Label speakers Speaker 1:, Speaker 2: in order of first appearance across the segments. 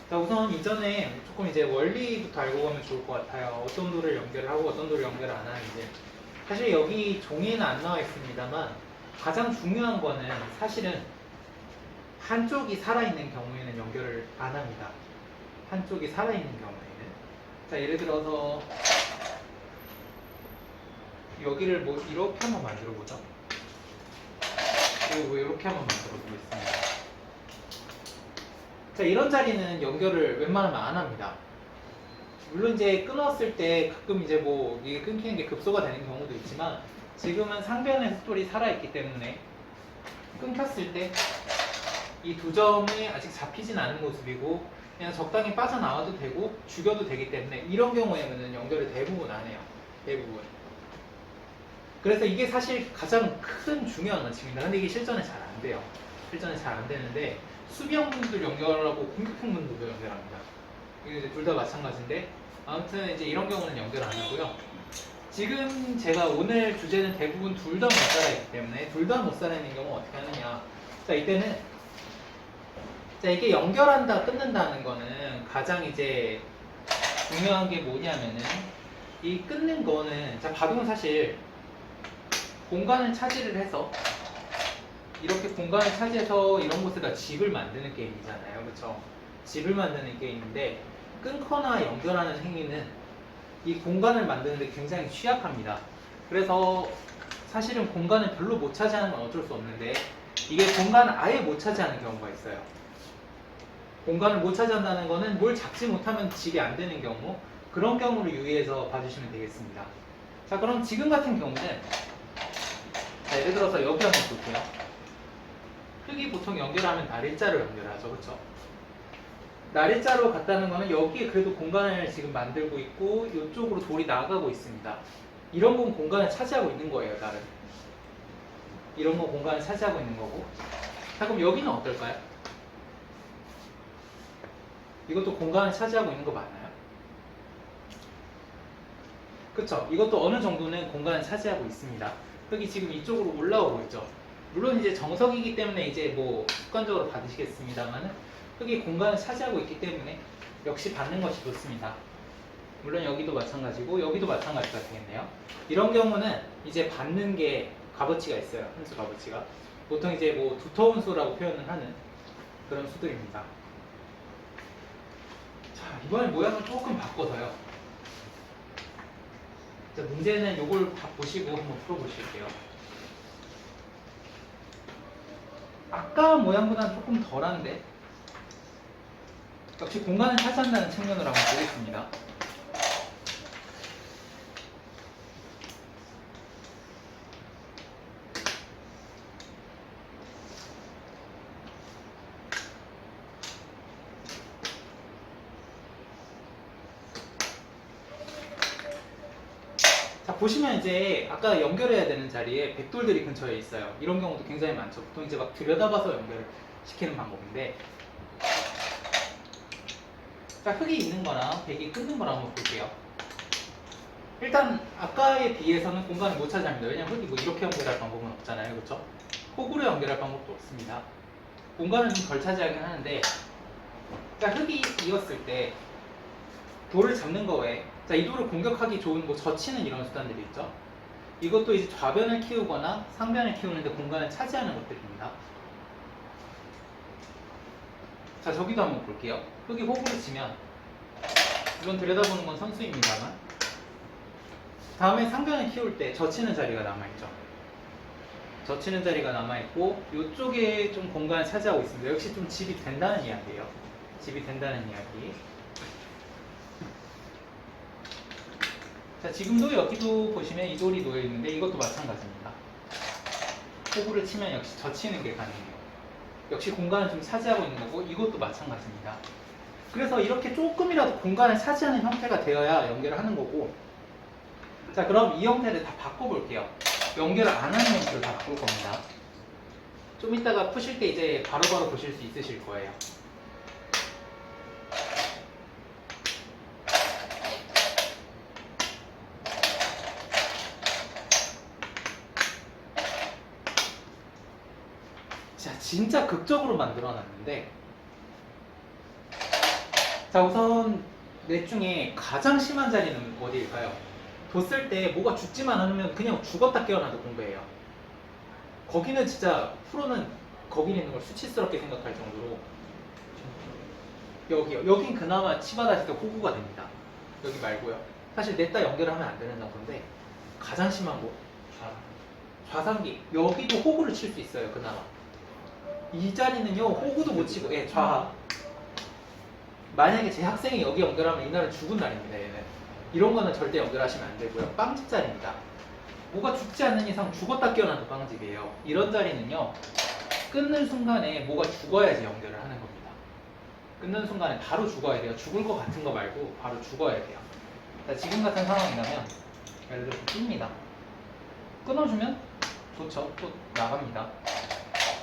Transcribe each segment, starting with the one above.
Speaker 1: 자, 우선 이전에 조금 이제 원리부터 알고 가면 좋을 것 같아요. 어떤 도를 연결을 하고 어떤 도를 연결을 안 하는지. 사실 여기 종이에는 안 나와 있습니다만 가장 중요한 거는 사실은 한쪽이 살아있는 경우에는 연결을 안 합니다. 한쪽이 살아있는 경우에는. 자, 예를 들어서 여기를 뭐 이렇게 한번 만들어 보죠. 그리고 이렇게 한번 만들어 보겠습니다. 자, 이런 자리는 연결을 웬만하면 안 합니다. 물론 이제 끊었을 때 가끔 이제 뭐 이게 끊기는 게 급소가 되는 경우도 있지만 지금은 상변의 흑돌이 살아있기 때문에 끊겼을 때 이 두 점이 아직 잡히진 않은 모습이고 그냥 적당히 빠져나와도 되고 죽여도 되기 때문에 이런 경우에는 연결을 대부분 안 해요. 대부분. 그래서 이게 사실 가장 큰 중요한 원칙입니다. 근데 이게 실전에 잘 안 돼요. 실전에 잘 안 되는데 수비형분들 연결하고 공격형분들도 연결합니다. 이게 둘 다 마찬가지인데 아무튼 이제 이런 경우는 연결 안 하고요. 지금 제가 오늘 주제는 대부분 둘 다 못 살아있기 때문에 둘 다 못 살아있는 경우 어떻게 하느냐. 자, 이때는 자, 이게 연결한다, 끊는다는 거는 가장 이제 중요한 게 뭐냐면은 이 끊는 거는 자, 바둑은 사실 공간을 차지를 해서 이렇게 공간을 차지해서 이런 곳에다 집을 만드는 게임이잖아요. 그렇죠? 집을 만드는 게임인데 끊거나 연결하는 행위는 이 공간을 만드는데 굉장히 취약합니다. 그래서 사실은 공간을 별로 못 차지하는 건 어쩔 수 없는데 이게 공간을 아예 못 차지하는 경우가 있어요. 공간을 못 차지한다는 거는 뭘 잡지 못하면 집이 안 되는 경우, 그런 경우를 유의해서 봐주시면 되겠습니다. 자, 그럼 지금 같은 경우는 자, 예를 들어서 여기 한번 볼게요. 흙이 보통 연결하면 날일자로 연결하죠. 그렇죠? 날일자로 갔다는 거는 여기에 그래도 공간을 지금 만들고 있고 이쪽으로 돌이 나가고 있습니다. 이런 건 공간을 차지하고 있는 거예요. 나름. 이런 건 공간을 차지하고 있는 거고. 자, 그럼 여기는 어떨까요? 이것도 공간을 차지하고 있는 거 맞나요? 그쵸? 이것도 어느 정도는 공간을 차지하고 있습니다. 흙이 지금 이쪽으로 올라오고 있죠. 물론 이제 정석이기 때문에 이제 뭐 습관적으로 받으시겠습니다만은 흙이 공간을 차지하고 있기 때문에 역시 받는 것이 좋습니다. 물론 여기도 마찬가지고 여기도 마찬가지가 되겠네요. 이런 경우는 이제 받는 게 값어치가 있어요. 함수 값어치가. 보통 이제 뭐 두터운 수라고 표현을 하는 그런 수들입니다. 자, 이번에 모양을 조금 바꿔서요. 자, 문제는 요걸 다 보시고 한번 풀어보실게요. 아까 모양보다는 조금 덜한데 역시 공간을 차지한다는 측면으로 한번 보겠습니다. 자, 보시면 이제 아까 연결해야 되는 자리에 백돌들이 근처에 있어요. 이런 경우도 굉장히 많죠. 보통 이제 막 들여다봐서 연결을 시키는 방법인데 자, 흙이 있는 거랑 백이 끊는 거랑 한번 볼게요. 일단 아까에 비해서는 공간을 못 차지합니다. 왜냐면 흙이 뭐 이렇게 연결할 방법은 없잖아요. 그렇죠? 호구로 연결할 방법도 없습니다. 공간을 좀 덜 차지하긴 하는데 자, 흙이 이었을 때 돌을 잡는 거 외에 자, 이 돌을 공격하기 좋은 뭐 젖히는 이런 수단들이 있죠. 이것도 이제 좌변을 키우거나 상변을 키우는데 공간을 차지하는 것들입니다. 자, 저기도 한번 볼게요. 흙이 호구를 치면 이건 들여다보는 건 선수입니다만 다음에 상변을 키울 때 젖히는 자리가 남아있죠. 젖히는 자리가 남아있고 이쪽에 좀 공간을 차지하고 있습니다. 역시 좀 집이 된다는 이야기예요. 집이 된다는 이야기. 자, 지금도 여기도 보시면 이 돌이 놓여있는데 이것도 마찬가지입니다. 호구를 치면 역시 젖히는 게 가능해요. 역시 공간을 좀 차지하고 있는 거고 이것도 마찬가지입니다. 그래서 이렇게 조금이라도 공간을 차지하는 형태가 되어야 연결을 하는 거고 자, 그럼 이 형태를 다 바꿔볼게요. 연결을 안 하는 형태로 다 바꿀 겁니다. 좀 이따가 푸실 때 이제 바로바로 보실 수 있으실 거예요. 자, 진짜 극적으로 만들어 놨는데 자, 우선 넷 중에 가장 심한 자리는 어디일까요? 뒀을 때 뭐가 죽지만 않으면 그냥 죽었다 깨어나도 공부예요. 거기는 진짜 프로는 거기 있는 걸 수치스럽게 생각할 정도로 여기요. 여긴 그나마 치받았을 때 호구가 됩니다. 여기 말고요. 사실 냈다 연결하면 안 되는 정도인데 가장 심한 곳 좌상기 여기도 호구를 칠 수 있어요. 그나마 이 자리는요 호구도 못 치고 예 좌하 만약에 제 학생이 여기 연결하면 이날은 죽은 날입니다. 얘는 이런 거는 절대 연결하시면 안 되고요. 빵집 자리입니다. 뭐가 죽지 않는 이상 죽었다 깨어나도 빵집이에요. 이런 자리는요 끊는 순간에 뭐가 죽어야지 연결을 하는 겁니다. 끊는 순간에 바로 죽어야 돼요. 죽을 것 같은 거 말고 바로 죽어야 돼요. 자, 지금 같은 상황이라면 예를 들어서 뜹니다. 끊어주면 좋죠. 또 나갑니다.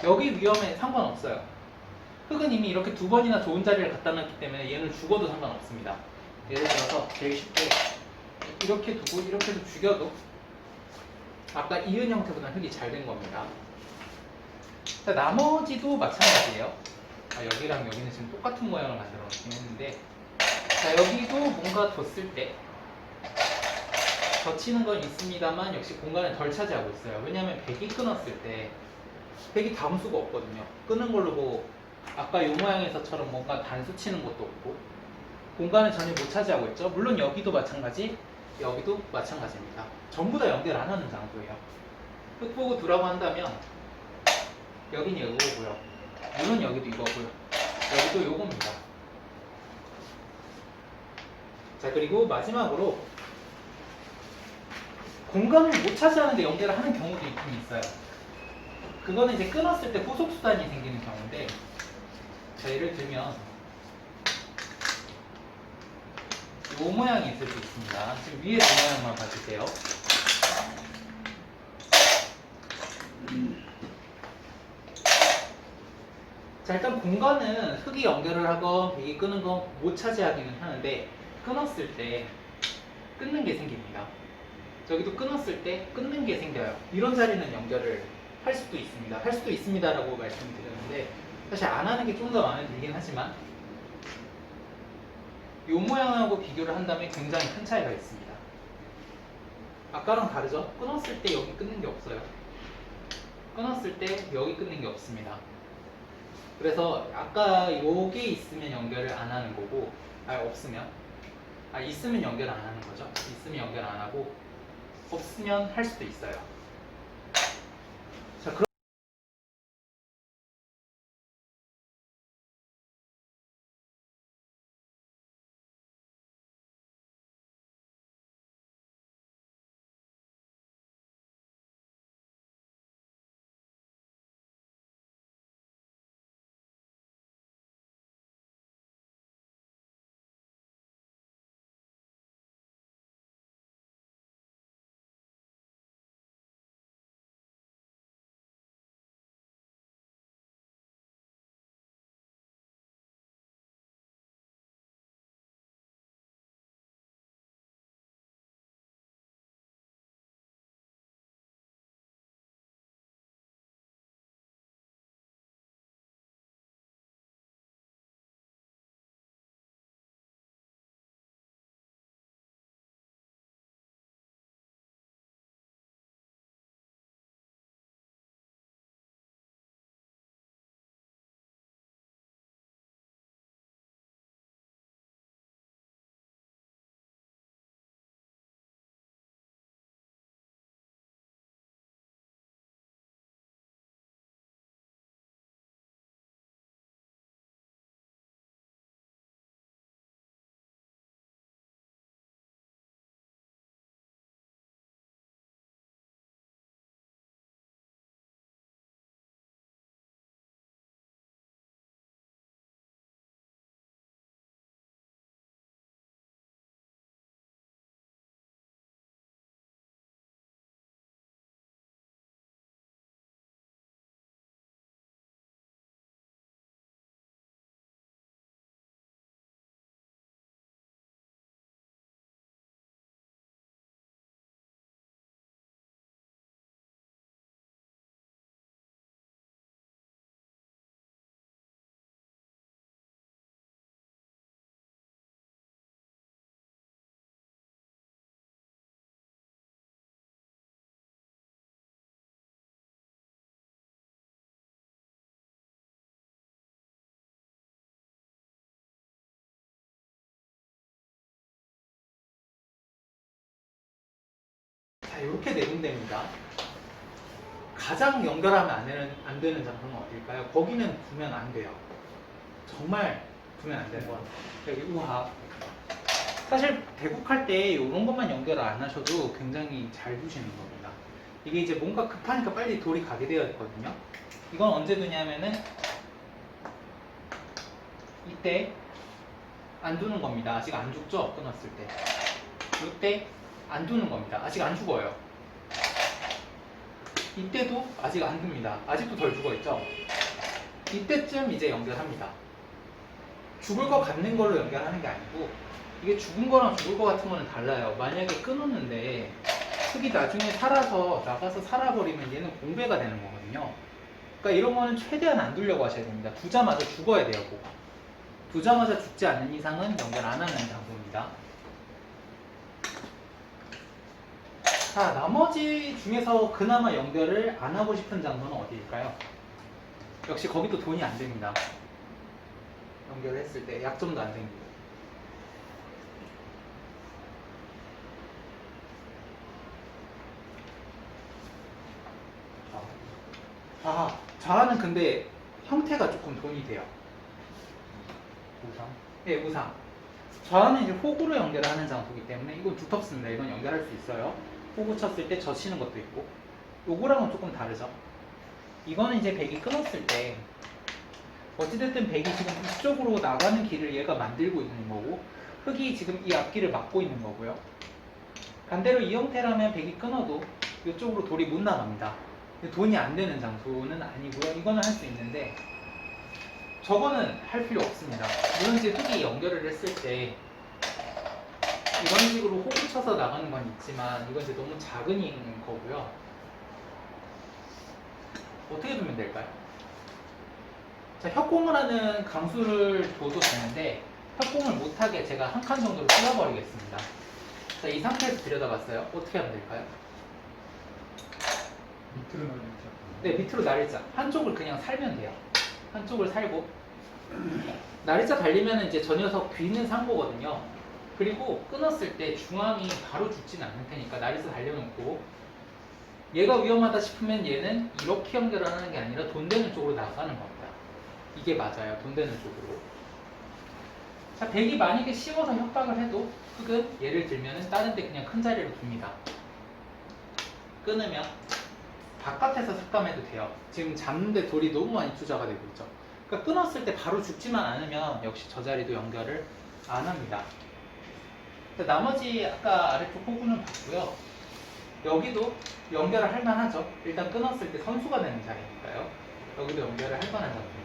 Speaker 1: 여기 위험에 상관없어요. 흙은 이미 이렇게 두 번이나 좋은 자리를 갖다 놨기 때문에 얘는 죽어도 상관없습니다. 예를 들어서 제일 쉽게 이렇게 두고 이렇게도 죽여도 아까 이은 형태보다 흙이 잘 된 겁니다. 자, 나머지도 마찬가지예요. 여기랑 여기는 지금 똑같은 모양을 만들어 놓긴 했는데 자, 여기도 뭔가 뒀을 때 젖히는 건 있습니다만 역시 공간을 덜 차지하고 있어요. 왜냐하면 백이 끊었을 때 백이 다음 수가 없거든요. 끄는 걸로 뭐 아까 이 모양에서처럼 뭔가 단수 치는 것도 없고 공간을 전혀 못 차지하고 있죠. 물론 여기도 마찬가지, 여기도 마찬가지입니다. 전부 다 연결 안 하는 장소예요. 흙 보고 두라고 한다면 여기는 이거고요. 물론 여기도 이거고요. 여기도 요겁니다. 자, 그리고 마지막으로 공간을 못 차지하는데 연결을 하는 경우도 있긴 있어요. 그거는 이제 끊었을 때 후속수단이 생기는 경우인데 자, 예를 들면 이 모양이 있을 수 있습니다. 지금 위에 두 모양만 봐주세요. 자, 일단 공간은 흙이 연결을 하건 백이 끄는 건 못 차지하기는 하는데 끊었을 때 끊는 게 생깁니다. 저기도 끊었을 때 끊는 게 생겨요. 이런 자리는 연결을 할 수도 있습니다. 할 수도 있습니다라고 말씀드렸는데 사실 안 하는 게 좀 더 마음에 들긴 하지만 이 모양하고 비교를 한다면 굉장히 큰 차이가 있습니다. 아까랑 다르죠? 끊었을 때 여기 끊는 게 없어요. 끊었을 때 여기 끊는 게 없습니다. 그래서 아까 요게 있으면 연결을 안 하는 거고 없으면 있으면 연결 안 하는 거죠. 있으면 연결 안 하고 없으면 할 수도 있어요. 자, 이렇게 내분됩니다. 가장 연결하면 안 되는 장소는 어딜까요? 거기는 두면 안 돼요. 정말 두면 안 되는 거. 여기 우합. 사실 대국할 때 이런 것만 연결을 안 하셔도 굉장히 잘 두시는 겁니다. 이게 이제 뭔가 급하니까 빨리 돌이 가게 되어 있거든요. 이건 언제 두냐면은 이때 안 두는 겁니다. 아직 안 죽죠? 끊었을 때. 이때 안 두는 겁니다. 아직 안 죽어요. 이때도 아직 안 둡니다. 아직도 덜 죽어 있죠? 이때쯤 이제 연결합니다. 죽을 것 같는 걸로 연결하는 게 아니고 이게 죽은 거랑 죽을 것 같은 거는 달라요. 만약에 끊었는데 흙이 나중에 살아서 나가서 살아버리면 얘는 공배가 되는 거거든요. 그러니까 이런 거는 최대한 안 두려고 하셔야 됩니다. 두자마자 죽어야 돼요. 꼭. 두자마자 죽지 않는 이상은 연결 안 하는 장소입니다. 자, 나머지 중에서 그나마 연결을 안 하고 싶은 장소는 어디일까요? 역시 거기도 돈이 안 됩니다. 연결했을 때 약점도 안 생기고. 좌하는 근데 형태가 조금 돈이 돼요.
Speaker 2: 우상?
Speaker 1: 네, 우상. 좌하는 이제 호구로 연결하는 장소이기 때문에 이건 두텁습니다. 이건 연결할 수 있어요. 호구 쳤을 때 젖히는 것도 있고. 요거랑은 조금 다르죠. 이거는 이제 백이 끊었을 때 어찌됐든 백이 지금 이쪽으로 나가는 길을 얘가 만들고 있는 거고 흙이 지금 이 앞길을 막고 있는 거고요. 반대로 이 형태라면 백이 끊어도 이쪽으로 돌이 못 나갑니다. 돈이 안 되는 장소는 아니고요. 이거는 할 수 있는데 저거는 할 필요 없습니다. 물론 이제 흙이 연결을 했을 때 이런 식으로 호구 쳐서 나가는 건 있지만 이건 이제 너무 작은 거고요. 어떻게 두면 될까요? 자, 협공을 하는 강수를 둬도 되는데 협공을 못하게 제가 한 칸 정도로 뚫어버리겠습니다. 자, 이 상태에서 들여다봤어요. 어떻게 하면 될까요?
Speaker 2: 밑으로 날리자.
Speaker 1: 네, 밑으로 나리자. 한쪽을 그냥 살면 돼요. 한쪽을 살고 나리자 달리면 이제 저 녀석 귀는 산 거거든요. 그리고 끊었을 때 중앙이 바로 죽지는 않을 테니까 나리자 달려놓고 얘가 위험하다 싶으면 얘는 이렇게 연결을 하는 게 아니라 돈 되는 쪽으로 나가는 겁니다. 이게 맞아요. 돈 되는 쪽으로. 자, 백이 만약에 씌워서 협박을 해도 흙은 예를 들면 다른 데 그냥 큰 자리로 둡니다. 끊으면 바깥에서 삭감해도 돼요. 지금 잡는데 돌이 너무 많이 투자가 되고 있죠. 그러니까 끊었을 때 바로 죽지만 않으면 역시 저 자리도 연결을 안 합니다. 나머지 아까 아래쪽 호구는 봤고요. 여기도 연결을 할 만하죠. 일단 끊었을 때 선수가 되는 자리니까요. 여기도 연결을 할 만한 장소입니다.